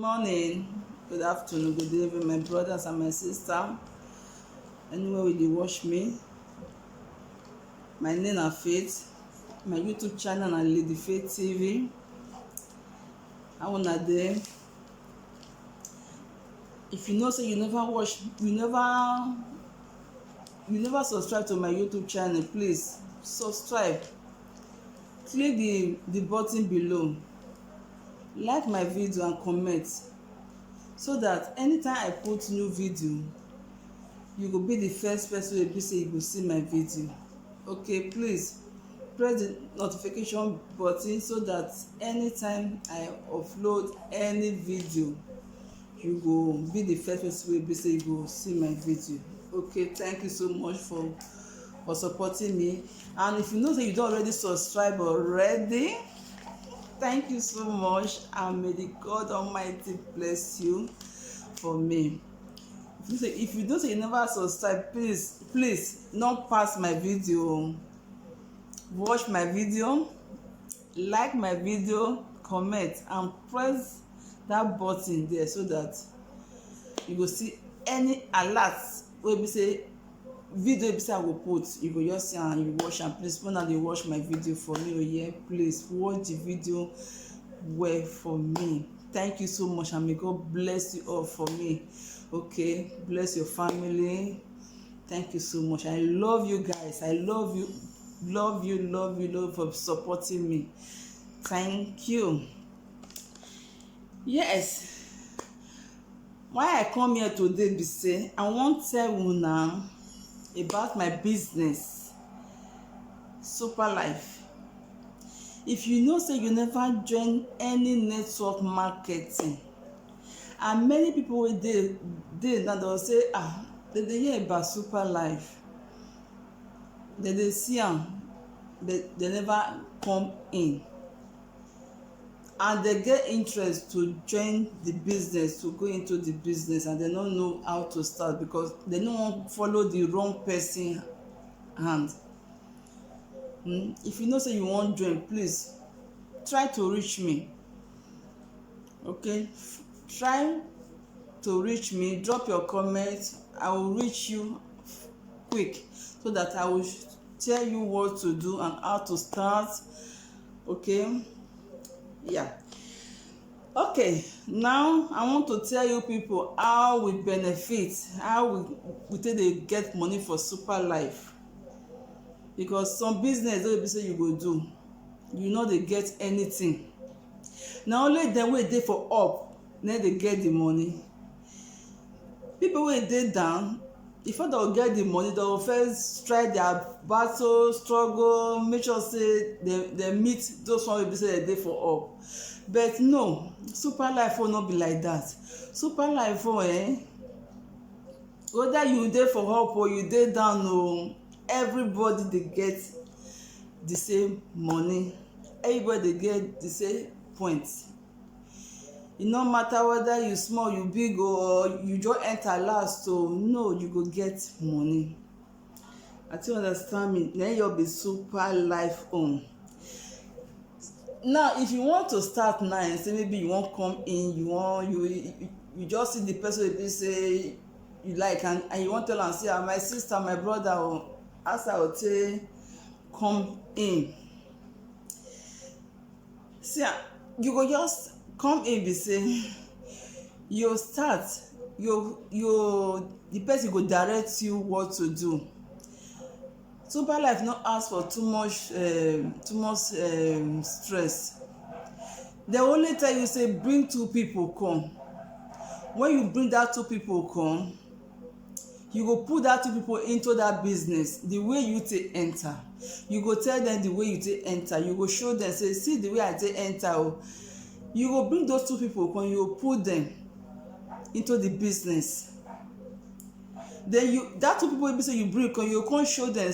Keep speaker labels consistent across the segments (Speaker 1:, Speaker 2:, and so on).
Speaker 1: morning, good afternoon, good evening, my brothers and my sister. Anywhere where they watch me, my name na Faith. My YouTube channel na Lady Faith TV. How una dey? If you know say you never subscribe to my YouTube channel, please subscribe. Click the button below. Like my video and comment so that anytime I put new video, you go be the first person wey be say you go see my video. Okay, please press the notification button so that anytime I upload any video, you go be the first person wey be say you go see my video. Okay, thank you so much for supporting me. And if you know that you don already subscribe already, thank you so much, and may the God Almighty bless you for me. If you don't say you never subscribe, please not pass my video. Watch my video, like my video, comment, and press that button there so that you go see any alert wey be say video wey be say I go put, you go just see am and you watch am. Please una dey watch my video for me. Oh yeah, please watch the video well for me. Thank you so much, and may God bless you all for me. Okay, bless your family. Thank you so much. I love you guys. I love you for supporting me. Thank you. Yes, why I come here today be say I wan tell una about my business, Super Life. If you know say you never join any network marketing, and many people wey dey now dey say dem dey hear about Super Life, dem dey see am, they never come in, and they get interest to join the business, to go into the business, and they no know how to start because they no wan follow the wrong person hand. If you know say you wan join, please try to reach me. Okay, try to reach me, drop your comment. I will reach you quick so that I will tell you what to do and how to start. Okay, yeah. Okay, now I want to tell you people how we benefit, how we take dey get money for Super Life. Because some business wey be say you go do, you no dey get anything. Na only dem wey dey for up na dey get the money. People wey dey down, before they go get the money, they go first try their battle, struggle, make sure say they meet those one wey be say they dey for up. But no, Super Life will not be like that. Super Life whether you dey for up or you dey down, everybody dey get the same money. Everybody dey get the same point. E no matter whether you small, you big, or you just enter last, no, you go get money. I think understand me. Na your be Super Life own. Now if you want to start now and say maybe you wan come in, you just see the person wey be say you like, and you wan tell am say my sister, my brother, as I go take come in. See, you go just come in, be say you start, the person go direct you what to do. Super Life no ask for too much stress. They only tell you say bring 2 people come. When you bring that 2 people come, you go put that 2 people into that business the way you take enter. You go tell them the way you take enter. You go show them, say see the way I take enter. You go bring those 2 people come, you go put them into the business. Then that 2 people wey be say you bring come, you come show them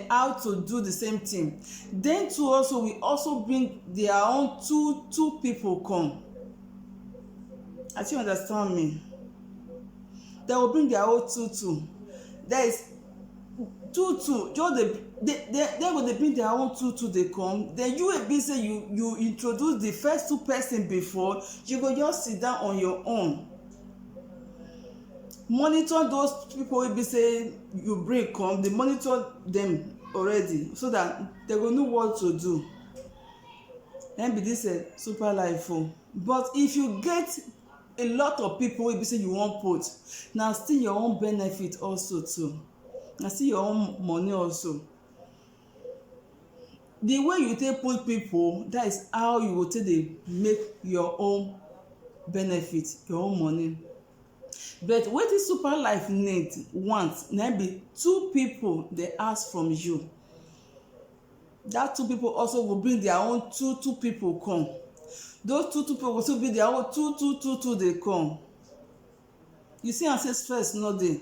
Speaker 1: how to do the same thing. Then too also, we also bring their own two people come. I think you understand me. They will bring their own two. That is, two just they go dey bring their own two dey come, then you wey be say you introduce the first two person before, you go just sit down on your own, monitor those people wey be say you bring come, dey monitor them already so that they go know what to do. Na be this super life o. But if you get a lot of people wey be say you wan put, na still your own benefit also too, na still your own money also. The way you take put people, that is how you go take dey make your own benefit, your own money. But wetin super life want na be two people dey ask from you. That two people also go bring their own two people come. Those two people go still bring their own two dey come. You see am say stress no dey,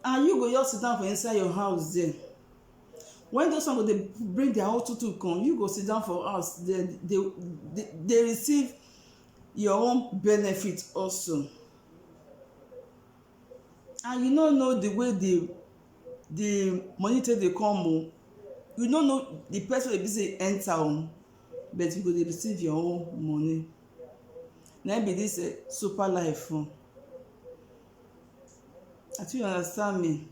Speaker 1: and you go just sit down for inside your house there. When those one go dey bring their own two come, you go sit down for house there, they receive your own benefit also. And you no know the way the money take dey come o. You no know the person wey be say enter o, but you go dey receive your own money. Na be this super life o. I think you understand me.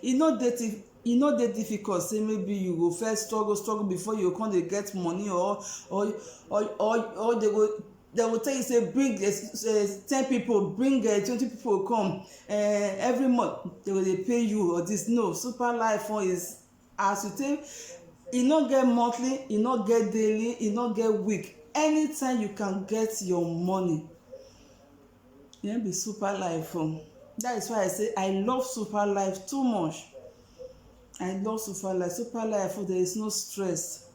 Speaker 1: E no dey difficult say maybe you go first struggle before you come dey get money, or they go tell you say bring 10 people, bring 20 people come every month they go dey pay you or this. No, super life is as you take. E no get monthly, e no get daily, e no get week. Anytime you can get your money, e be super life o. That is why I say I love super life too much. I love super life. Super life, there is no stress.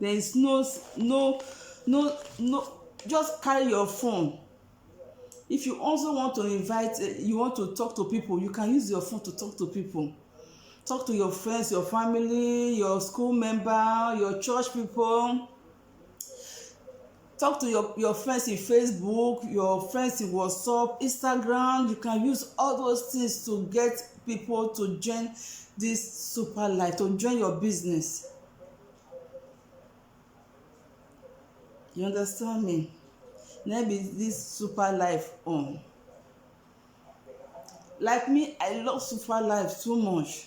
Speaker 1: There is no. Just carry your phone. If you also want to invite, you want to talk to people, you can use your phone to talk to people. Talk to your friends, your family, your school member, your church people. Talk to your friends in Facebook, your friends in WhatsApp, Instagram. You can use all those things to get people to join this super life, to join your business. You understand me? Na be this super life on. Like me, I love super life too much.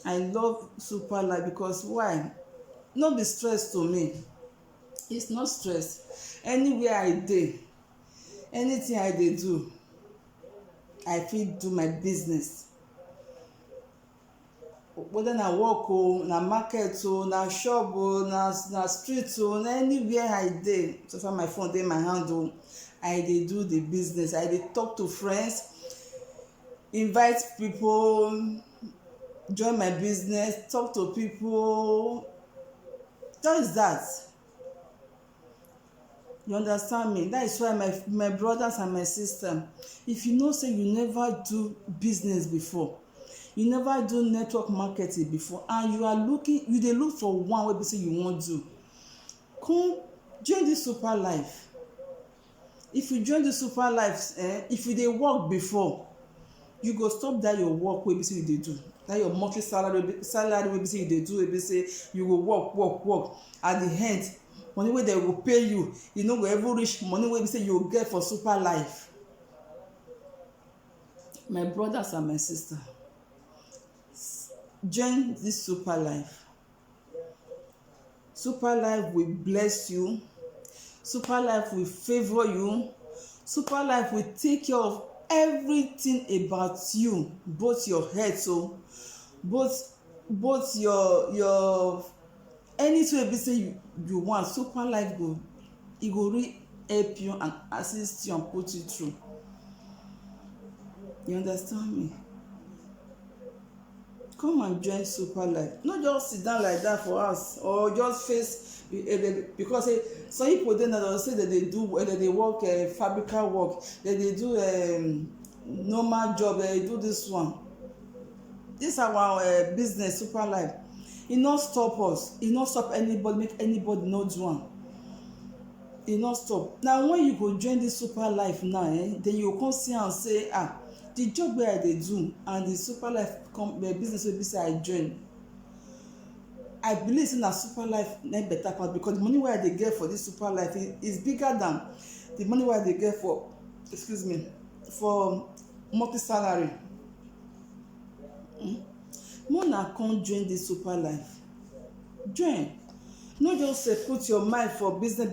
Speaker 1: I love super life because why? No be stress to me. It's not stress. Anywhere I dey, anything I dey do, I fit do my business. Whether na work o, na market o, na shop o, na street o, na anywhere I dey, so far my phone dey my hand o, I dey do the business. I dey talk to friends, invite people, join my business, talk to people. Just that. You understand me? That is why my brothers and my sisters, if you know say you never do business before, you never do network marketing before, and you dey look for one wey be say you wan do, come join this super life. If you join the super life, if you dey work before, you go stop that your work wey be say you dey do, that your monthly salary wey be say you dey do, wey be say you go work at the end, money wey dem go pay you, e no go ever reach money wey be say you go get for super life. My brothers and my sisters, join this super life. Super life will bless you. Super life will favor you. Super life will take care of everything about you, both your head, so both your anything wey be say you want. Super life go really help you and assist you and put you through. You understand me? Come and join super life. No just sit down like that for us, or just face because some people dey now say that they do work fabrical work, that they do normal job, they do this one. This our business super life. E no stop us, e no stop anybody, make anybody no do am. E no stop. Now when you go join this super life now, then you come see am say the job wey I dey do and the super life business wey be say I join, I believe say na super life na better pass, because the money wey I dey get for this super life is bigger than the money wey I dey get for monthly salary. Make una come join this super life. Join. No just say put your mind for business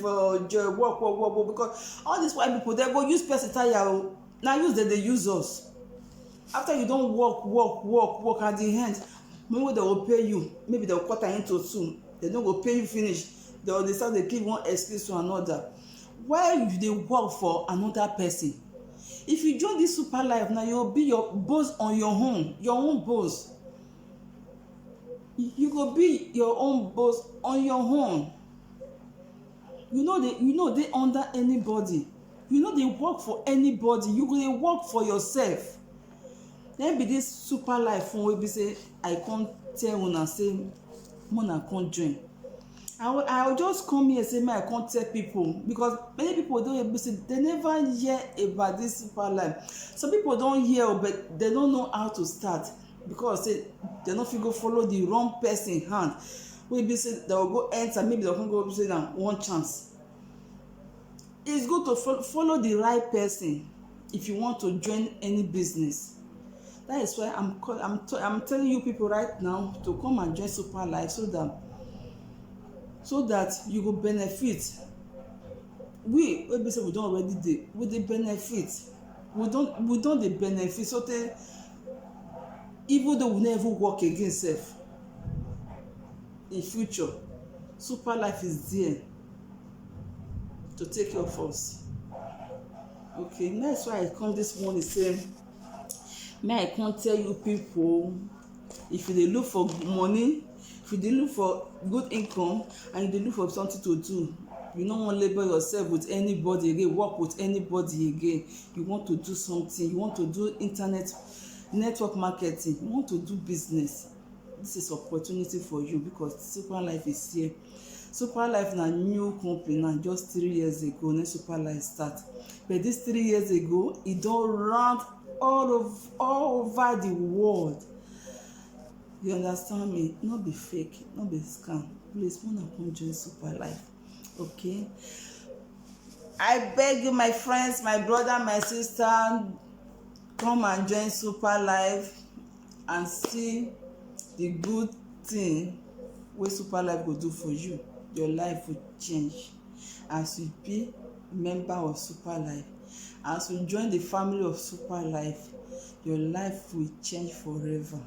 Speaker 1: for work, because all these white people, they go use person tire o. Na use dem dey use us. After you don work at the end, money wey dem go pay you, maybe dem go cut am into two, dem no go pay you finish, dem go decide to give one excuse to another. Why you dey work for another person? If you join this super life now, you go be your boss on your own boss. You go be your own boss on your own. You no dey under anybody. You no dey work for anybody. You go dey work for yourself. Then be this super life wey be say I come tell una say make una come join. I will just come here say make I come tell people, because many people don able say they never hear about this super life. Some people don hear but they don't know how to start, because say they no fit go follow the wrong person hand wey be say they will go enter, maybe they come go say na one chance. It's good to follow the right person if you want to join any business. That is why I'm telling you people right now to come and join super life, so that you go benefit. We wey be say we don already dey, we dey benefit. We don dey benefit, so tey even though we no even work again sef in future, super life is there to take care of us. Okay, that's why I come this morning say may I come tell you people, if you dey look for money, if you dey look for good income, and you dey look for something to do, you no wan label yourself with anybody again, work with anybody again, you want to do something, you want to do network marketing, you want to do business, this is opportunity for you, because super life is here. Super life na new company na just 3 years ago na super life start, but this 3 years ago e don round all over the world. You understand me? No be fake, no be scam. Please, wanna come join super life. Okay, I beg you, my friends, my brother, my sister, come and join super life and see the good thing wey super life go do for you. Your life will change as you be member of super life. As you join the family of super life, your life will change forever.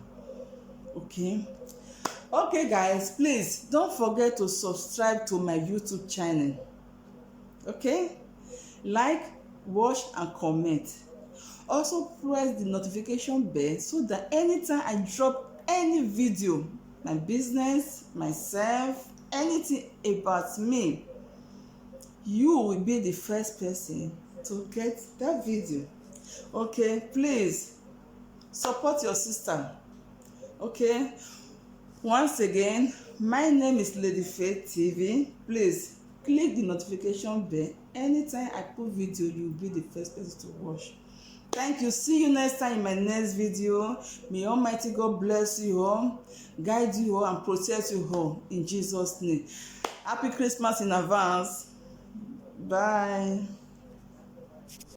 Speaker 1: Okay guys, please don't forget to subscribe to my YouTube channel. Okay, like, watch and comment. Also press the notification bell so that anytime I drop any video, my business, myself, anything about me, you will be the first person to get that video. Okay, please support your sister. Okay, once again, my name is Lady Faith TV. Please click the notification bell. Anytime I put video, you will be the first person to watch. Thank you. See you next time in my next video. May Almighty God bless you all, guide you all, and protect you all in Jesus' name. Happy Christmas in advance. Bye.